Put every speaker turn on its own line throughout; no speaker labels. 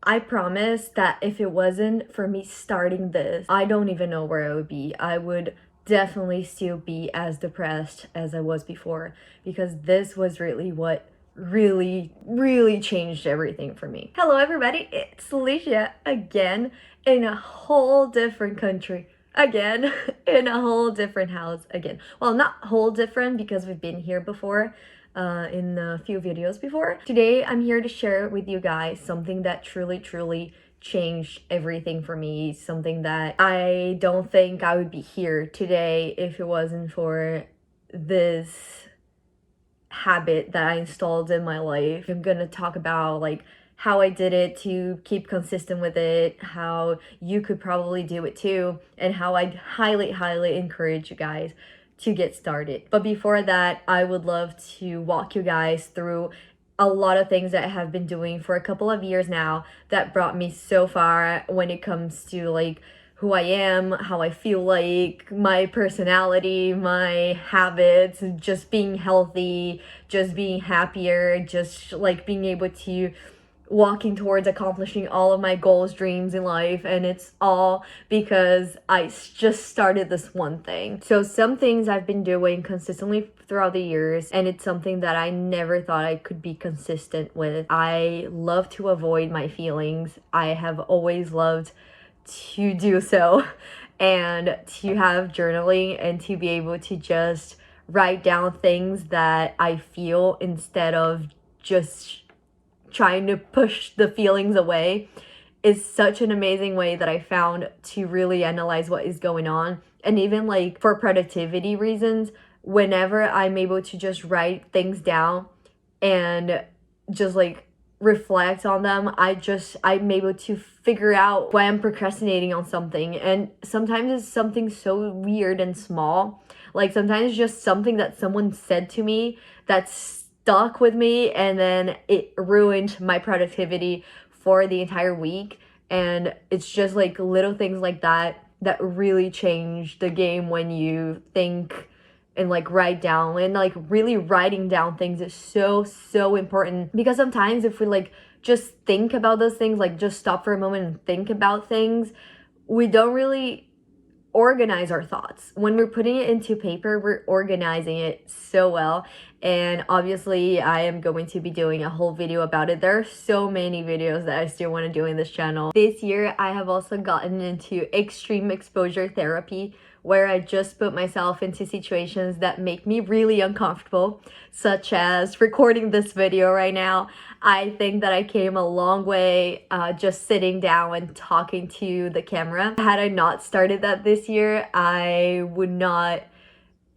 I promise that if it wasn't for me starting this, I don't even know where I would be. I would definitely still be as depressed as I was before, because this was really what really changed everything for me. Hello everybody, it's Ligia again, in a whole different country again, in a whole different house again. Well, not whole different because we've been here before, in a few videos before. Today I'm here to share with you guys something that truly changed everything for me, something that I don't think I would be here today if it wasn't for this habit that I installed in my life. I'm gonna talk about like how I did it to keep consistent with it, how you could probably do it too, and how I highly encourage you guys to get started. But before that, I would love to walk you guys through a lot of things that I have been doing for a couple of years now that brought me so far when it comes to like who I am, how I feel, like my personality, my habits, just being healthy, just being happier, just like being able to walking towards accomplishing all of my goals, dreams in life. And it's all because I just started this one thing. So some things I've been doing consistently throughout the years, and it's something that I never thought I could be consistent with. I love to avoid my feelings. I have always loved to do so, and to have journaling and to be able to just write down things that I feel instead of just trying to push the feelings away is such an amazing way that I found to really analyze what is going on. And even like for productivity reasons, whenever I'm able to just write things down and just like reflect on them, I'm able to figure out why I'm procrastinating on something. And sometimes it's something so weird and small, like sometimes it's just something that someone said to me that's stuck with me, and then it ruined my productivity for the entire week. And it's just like little things like that that really change the game when you think and like write down. And like really writing down things is so important, because sometimes if we like just think about those things, like just stop for a moment and think about things, we don't really organize our thoughts. When we're putting it into paper, we're organizing it so well. And obviously I am going to be doing a whole video about it. There are so many videos that I still want to do in this channel. This year I have also gotten into extreme exposure therapy, where I just put myself into situations that make me really uncomfortable, such as recording this video right now. I think that I came a long way just sitting down and talking to the camera. Had I not started that this year, I would not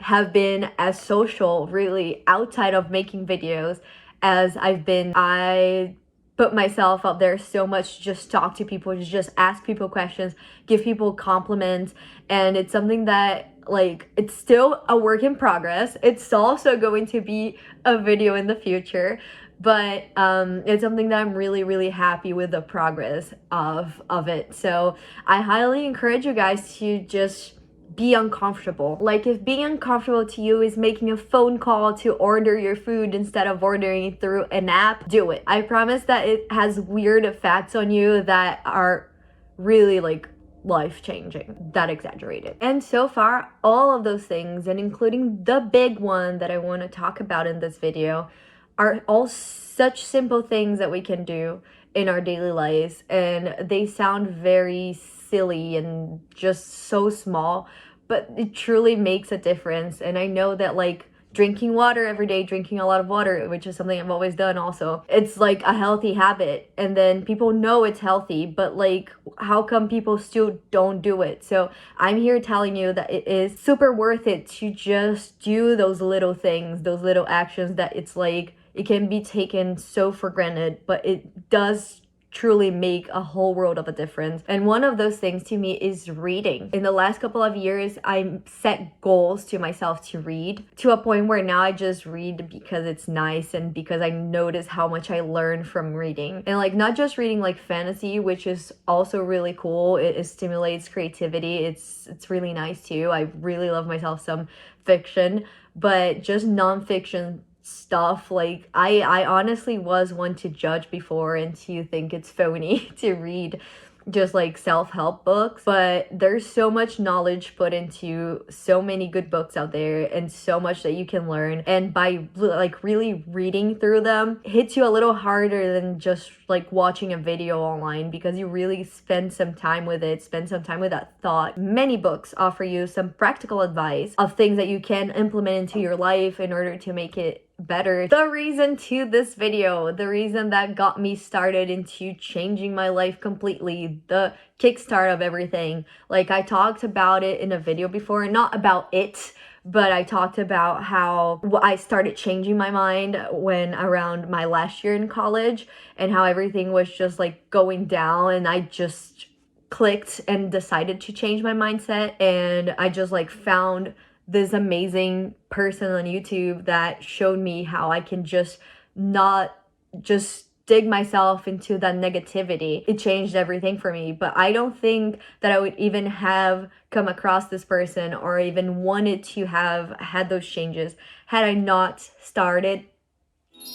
have been as social really outside of making videos as I've been. I put myself out there so much to just talk to people, to just ask people questions, give people compliments. And it's something that like, it's still a work in progress. It's also going to be a video in the future, but it's something that I'm really happy with the progress of it. So I highly encourage you guys to just be uncomfortable. Like if being uncomfortable to you is making a phone call to order your food instead of ordering it through an app, do it. I promise that it has weird effects on you that are really like life-changing, that exaggerated. And so far, all of those things, and including the big one that I want to talk about in this video, are all such simple things that we can do in our daily lives, and they sound very silly and just so small, but it truly makes a difference. And I know that like drinking water every day, drinking a lot of water, which is something I've always done also, it's like a healthy habit, and then people know it's healthy, but like how come people still don't do it? So I'm here telling you that it is super worth it to just do those little things, those little actions that it's like it can be taken so for granted, but it does truly make a whole world of a difference. And one of those things to me is reading. In the last couple of years, I set goals to myself to read, to a point where now I just read because it's nice and because I notice how much I learn from reading. And like not just reading like fantasy, which is also really cool. It stimulates creativity. It's really nice too. I really love myself some fiction, but just nonfiction stuff. Like I honestly was one to judge before and to think it's phony to read just like self-help books, but there's so much knowledge put into so many good books out there and so much that you can learn, and by like really reading through them hits you a little harder than just like watching a video online, because you really spend some time with it, spend some time with that thought. Many books offer you some practical advice of things that you can implement into your life in order to make it better. The reason to this video, the reason that got me started into changing my life completely, the kickstart of everything. Like I talked about it in a video before, not about it, but I talked about how I started changing my mind when around my last year in college, and how everything was just like going down, and I just clicked and decided to change my mindset, and I just like found this amazing person on YouTube that showed me how I can just not just dig myself into that negativity. It changed everything for me. But I don't think that I would even have come across this person or even wanted to have had those changes had I not started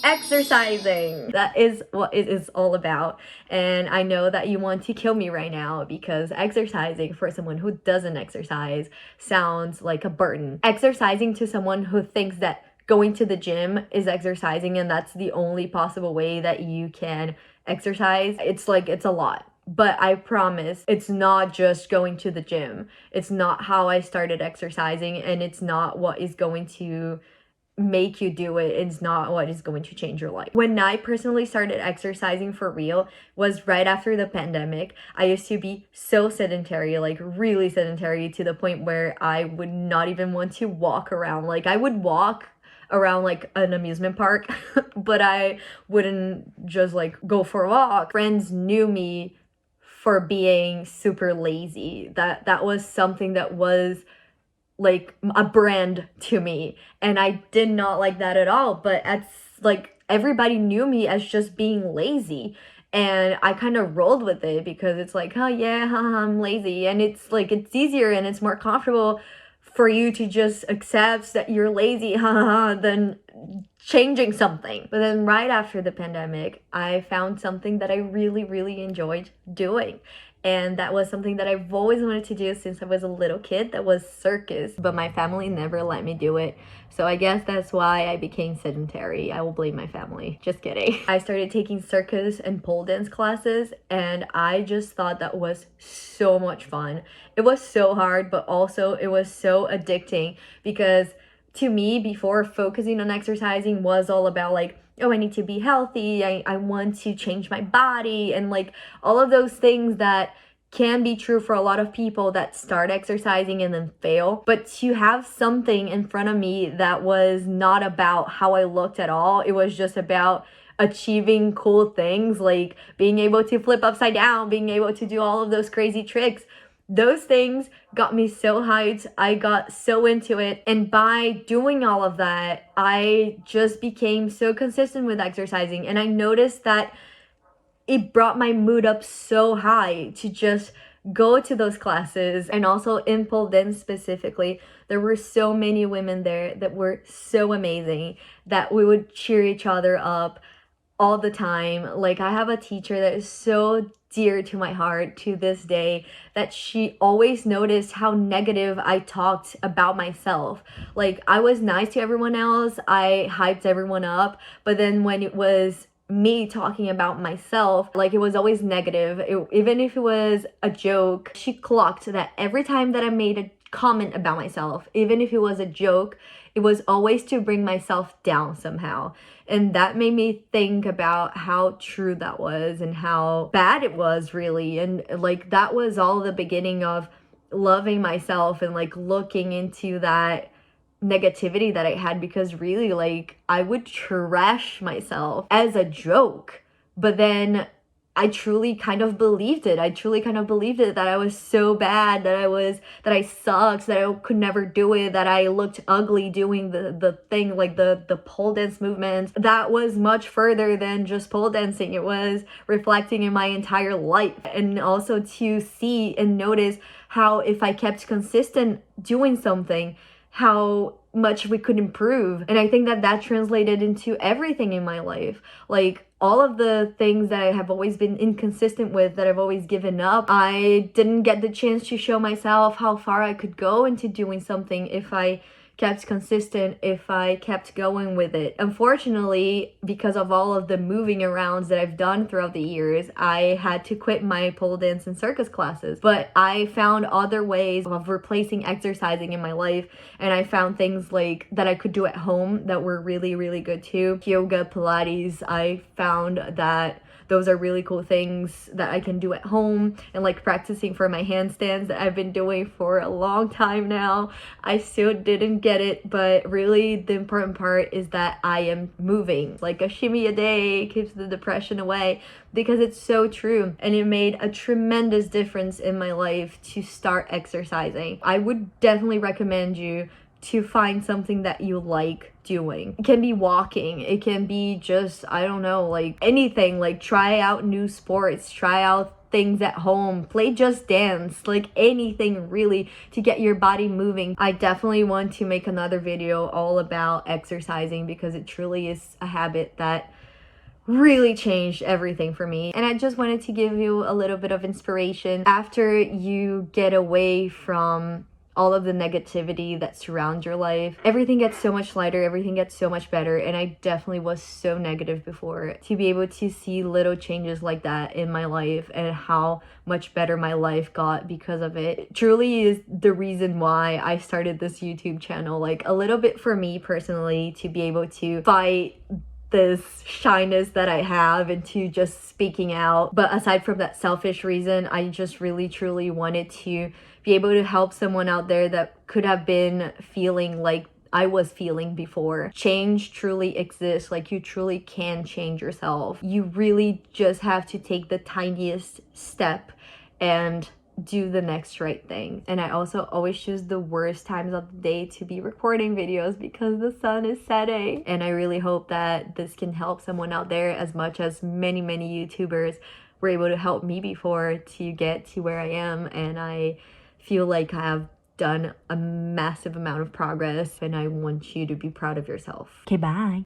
exercising. That is what it is all about. And I know that you want to kill me right now, because exercising for someone who doesn't exercise sounds like a burden. Exercising to someone who thinks that going to the gym is exercising and that's the only possible way that you can exercise, it's like, it's a lot. But I promise it's not just going to the gym. It's not how I started exercising, and it's not what is going to make you do it. It's not what is going to change your life. When I personally started exercising for real was right after the pandemic. I used to be so sedentary, like really sedentary, to the point where I would not even want to walk around. Like I would walk around like an amusement park but I wouldn't just like go for a walk. Friends knew me for being super lazy. That was something that was like a brand to me, and I did not like that at all. But it's like everybody knew me as just being lazy, and I kind of rolled with it because it's like, oh yeah, haha, I'm lazy, and it's like it's easier and it's more comfortable for you to just accept that you're lazy, haha, than changing something. But then right after the pandemic, I found something that I really enjoyed doing. And that was something that I've always wanted to do since I was a little kid. That was circus, but my family never let me do it. So I guess that's why I became sedentary. I will blame my family. Just kidding. I started taking circus and pole dance classes, and I just thought that was so much fun. It was so hard, but also it was so addicting, because to me, before, focusing on exercising was all about like, oh, I need to be healthy, I want to change my body, and like all of those things that can be true for a lot of people that start exercising and then fail. But to have something in front of me that was not about how I looked at all, it was just about achieving cool things, like being able to flip upside down, being able to do all of those crazy tricks. Those things got me so hyped. I got so into it. And by doing all of that, I just became so consistent with exercising. And I noticed that it brought my mood up so high to just go to those classes. And also in pole dance specifically, there were so many women there that were so amazing that we would cheer each other up all the time. Like I have a teacher that is so dear to my heart to this day, that she always noticed how negative I talked about myself. Like I was nice to everyone else, I hyped everyone up, but then when it was me talking about myself, like it was always negative. Even if it was a joke, she clocked that every time that I made a comment about myself, even if it was a joke, it was always to bring myself down somehow. And that made me think about how true that was and how bad it was, really. And like that was all the beginning of loving myself and like looking into that negativity that I had, because really like I would trash myself as a joke, but then I truly kind of believed it. I truly kind of believed it, that I was so bad, that I sucked, that I could never do it, that I looked ugly doing the thing, like the pole dance movements. That was much further than just pole dancing. It was reflecting in my entire life. And also to see and notice how if I kept consistent doing something, how much we could improve. And I think that that translated into everything in my life. Like all of the things that I have always been inconsistent with, that I've always given up, I didn't get the chance to show myself how far I could go into doing something if I kept consistent, if I kept going with it. Unfortunately, because of all of the moving arounds that I've done throughout the years, I had to quit my pole dance and circus classes. But I found other ways of replacing exercising in my life, and I found things like that I could do at home that were really, really good too. Yoga, Pilates, I found that those are really cool things that I can do at home, and like practicing for my handstands that I've been doing for a long time now. I still didn't get it, but really the important part is that I am moving. Like a shimmy a day keeps the depression away, because it's so true. And it made a tremendous difference in my life to start exercising. I would definitely recommend you to find something that you like doing. It can be walking, it can be just, I don't know, like anything. Like try out new sports, try out things at home, play Just Dance, like anything really to get your body moving. I definitely want to make another video all about exercising, because it truly is a habit that really changed everything for me. And I just wanted to give you a little bit of inspiration after you get away from all of the negativity that surrounds your life. Everything gets so much lighter, everything gets so much better, and I definitely was so negative before. To be able to see little changes like that in my life and how much better my life got because of it truly is the reason why I started this YouTube channel. Like a little bit for me personally, to be able to fight this shyness that I have into just speaking out. But aside from that selfish reason, I just really truly wanted to be able to help someone out there that could have been feeling like I was feeling before. Change truly exists. Like you truly can change yourself. You really just have to take the tiniest step and do the next right thing. And I also always choose the worst times of the day to be recording videos because the sun is setting. And I really hope that this can help someone out there as much as many YouTubers were able to help me before to get to where I am. And I feel like I have done a massive amount of progress, and I want you to be proud of yourself. Okay, bye.